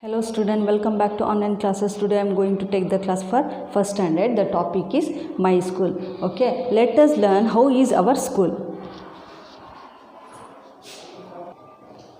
Hello student, welcome back to online classes. Today I am going to take the class for first standard. The topic is my school. Okay, let us learn how is our school.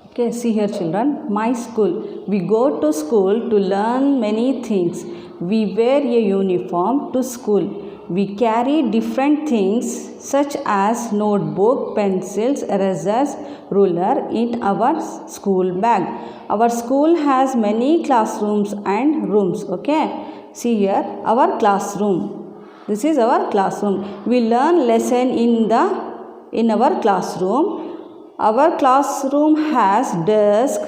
Okay, see here children, my school. We go to school to learn many things. We wear a uniform to school. We carry different things such as notebook, pencils, erasers, ruler in our school bag. Our school has many classrooms and rooms. Okay, see here our classroom. This is our classroom. We learn lesson in our classroom. Our classroom has desk.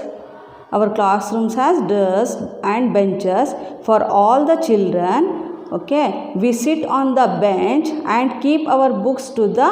Our classrooms has desks and benches for all the children. Okay, we sit on the bench and keep our books to the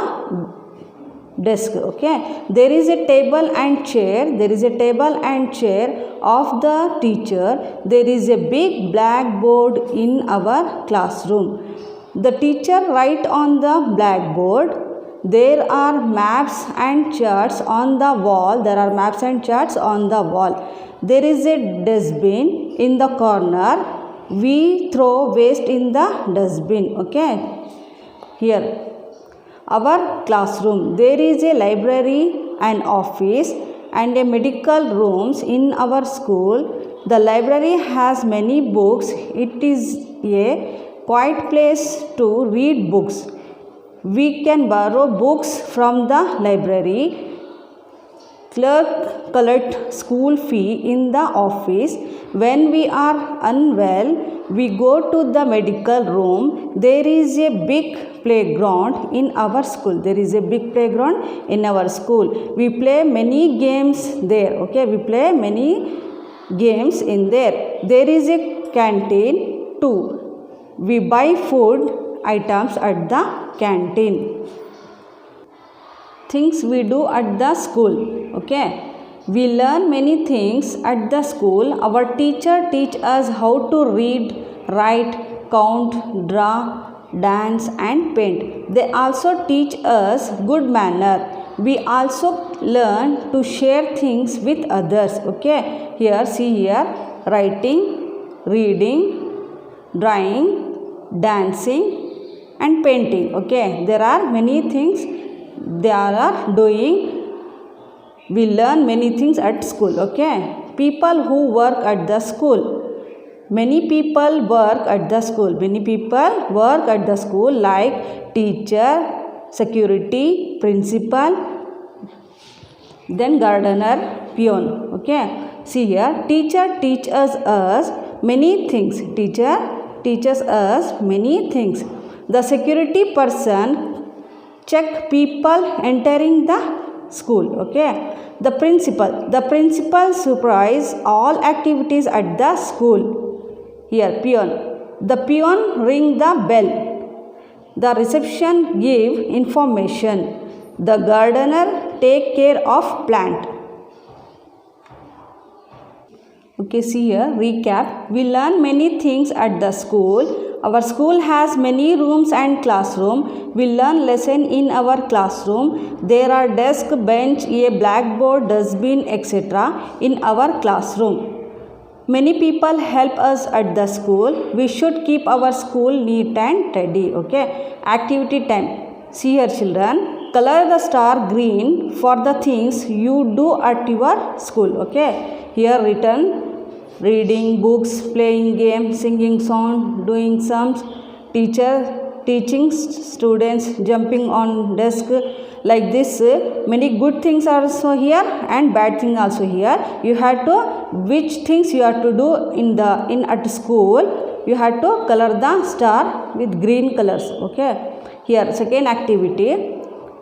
desk. Okay, there is a table and chair. There is a table and chair of the teacher. There is a big blackboard in our classroom. The teacher write on the blackboard. There are maps and charts on the wall. There are maps and charts on the wall. There is a dustbin in the corner. We throw waste in the dustbin. Okay, here our classroom. There is a library, an office and a medical rooms in our school. The library has many books. It is a quiet place to read books. We can borrow books from the library. Clerk collect school fee in the office. When we are unwell, we go to the medical room. There is a big playground in our school. There is a big playground in our school. We play many games there. Okay, we play many games in there. There is a canteen too. We buy food items at the canteen. Things we do at the school. Okay, we learn many things at the school. Our teacher teach us how to read, write, count, draw, dance and paint. They also teach us good manner. We also learn to share things with others. Okay, here see here writing, reading, drawing, dancing and painting. Okay, there are many things they are doing. We learn many things at school. Okay, people who work at the school. Many people work at the school. Many people work at the school like teacher, security, principal, then gardener, peon. Okay, see here teacher teaches us many things. Teacher teaches us many things. The security person check people entering the school. Okay, the principal supervise all activities at the school. Here peon, the peon ring the bell. The reception give information. The gardener take care of plant. Okay, see here recap. We learn many things at the school. Our school has many rooms and classroom. We learn lesson in our classroom. There are desk, bench, a blackboard, dustbin, etc. in our classroom. Many people help us at the school. We should keep our school neat and tidy. Okay, activity time. See here children, color the star green for the things you do at your school. Okay, here written reading books, playing games, singing song, doing sums, teacher teaching students, jumping on desk. Like this, many good things are also here and bad things also here. You have to which things you have to do in at school. You have to color the star with green colors. Okay, here second activity.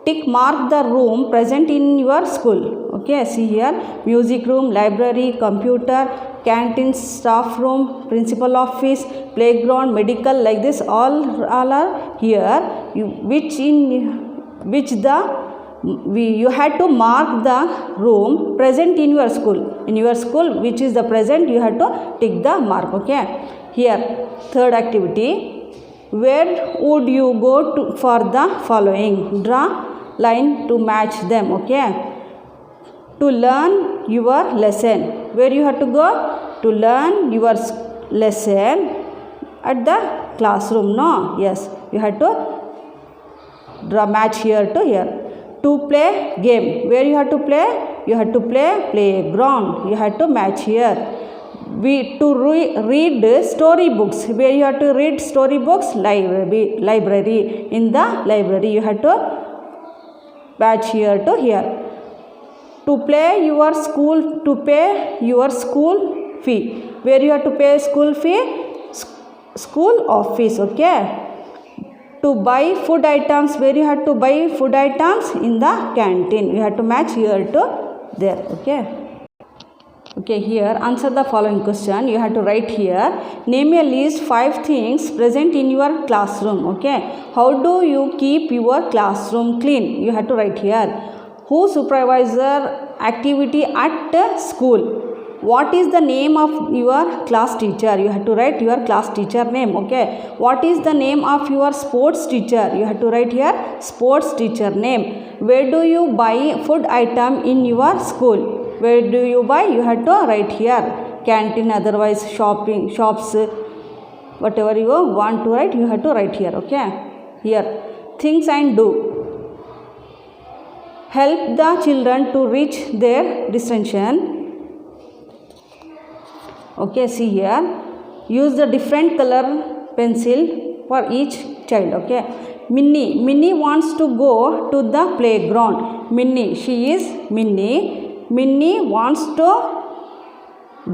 Tick mark the room present in your school. Okay, see here music room, library, computer, canteen, staff room, principal office, playground, medical. Like this all are here. You had to mark the room present in your school. In your school which is the present, you have to tick the mark. Okay, here third activity. Where would you go to for the following? Draw line to match them. Okay, to learn your lesson. Where you have to go? to learn your lesson at the classroom. No, yes, you have to draw match here to here. To play game, where you have to play? You have to play playground. You have to match here. To read story books, where you have to read story books? Library. In the library, you have to match here to here. To pay your school fee, where you have to pay school fee? School office. Okay. To buy food items, where you have to buy food items? In the canteen. You have to match here to there. Okay, here answer the following question. You have to write here. Name a list 5 things present in your classroom. Okay, how do you keep your classroom clean? You have to write here. Who supervisor activity at school? What is the name of your class teacher? You have to write your class teacher name. Okay, what is the name of your sports teacher? You have to write here sports teacher name. Where do you buy food item in your school? Where do you buy? You have to write here canteen, otherwise shops, whatever you want to write, you have to write here. Okay, here things and do. Help the children to reach their destination. Okay, see here. Use the different color pencil for each child. Okay. Minnie wants to go to the playground. She is Minnie. Minnie wants to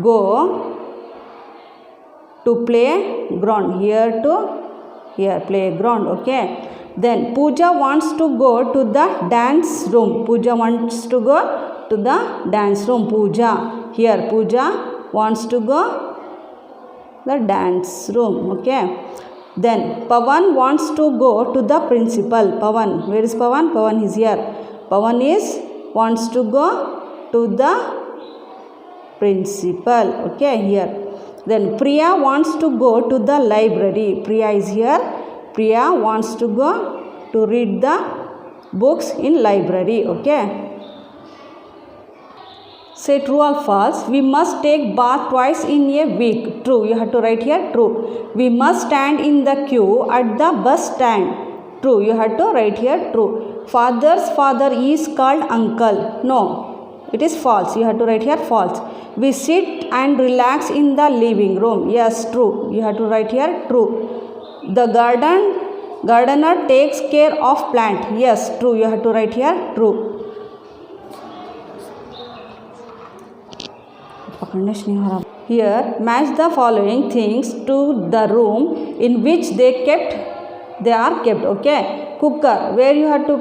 go to playground. Here to here playground. Okay. Then Pooja wants to go to the dance room. Pooja wants to go to the dance room. Pooja. Here Pooja wants to go the dance room. Okay. Then Pawan wants to go to the principal. Pawan, where is Pawan? Pawan is here. Pawan wants to go to the principal. Okay, here. Then Priya wants to go to the library. Priya is here. Priya wants to go to read the books in library. Okay. Say true or false. We must take bath twice in a week. True. You have to write here true. We must stand in the queue at the bus stand. True. You have to write here true. Father's father is called uncle. No, it is false. You have to write here false. We sit and relax in the living room. Yes, true. You have to write here true. The gardener takes care of plant. Yes, true. You have to write here true. Here, match the following things to the room in which they are kept. Okay. Cooker, where you have to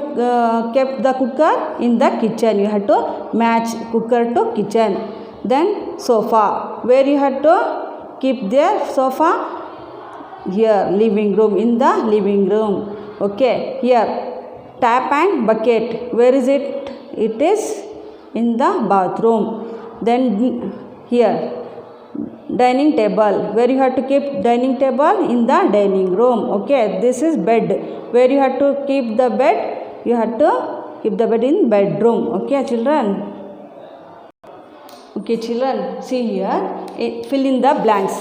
keep the cooker? In the kitchen. You have to match cooker to kitchen. Then sofa, where you have to keep their sofa? Here living room. In the living room. Okay. Here tap and bucket, where is it? It is in the bathroom. Then here dining table, where you have to keep dining table? In the dining room. Okay. This is bed, where you have to keep the bed? You have to keep the bed in bedroom. Okay, children. Okay, children, see here, fill in the blanks.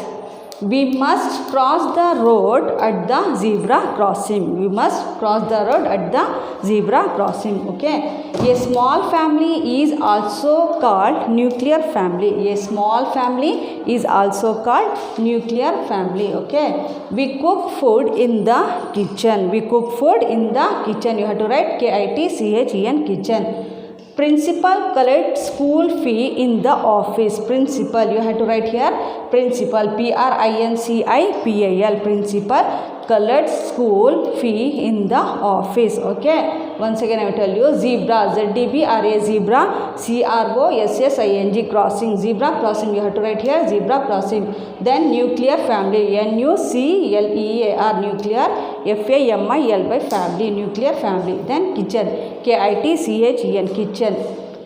We must cross the road at the zebra crossing. We must cross the road at the zebra crossing. Okay. A small family is also called nuclear family. A small family is also called nuclear family. Okay. We cook food in the kitchen. We cook food in the kitchen. You have to write KITCHEN, kitchen. Principal collects school fee in the office. Principal, you have to write here principal. PRINCIPAL. Principal collects school fee in the office. Okay. Once again I will tell you. Zebra, ZEBRA, zebra. CROSSING, crossing. Zebra crossing, you have to write here zebra crossing. Then nuclear family. NUCLEAR, nuclear. FAMILY, family. Nuclear family. Then kitchen. KITCHEN, kitchen.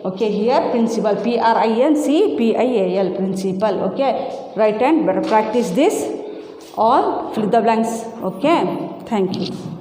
Okay, here principal. PRINCPIAL, principal. Okay, write and practice this. All fill the blanks. Okay, thank you.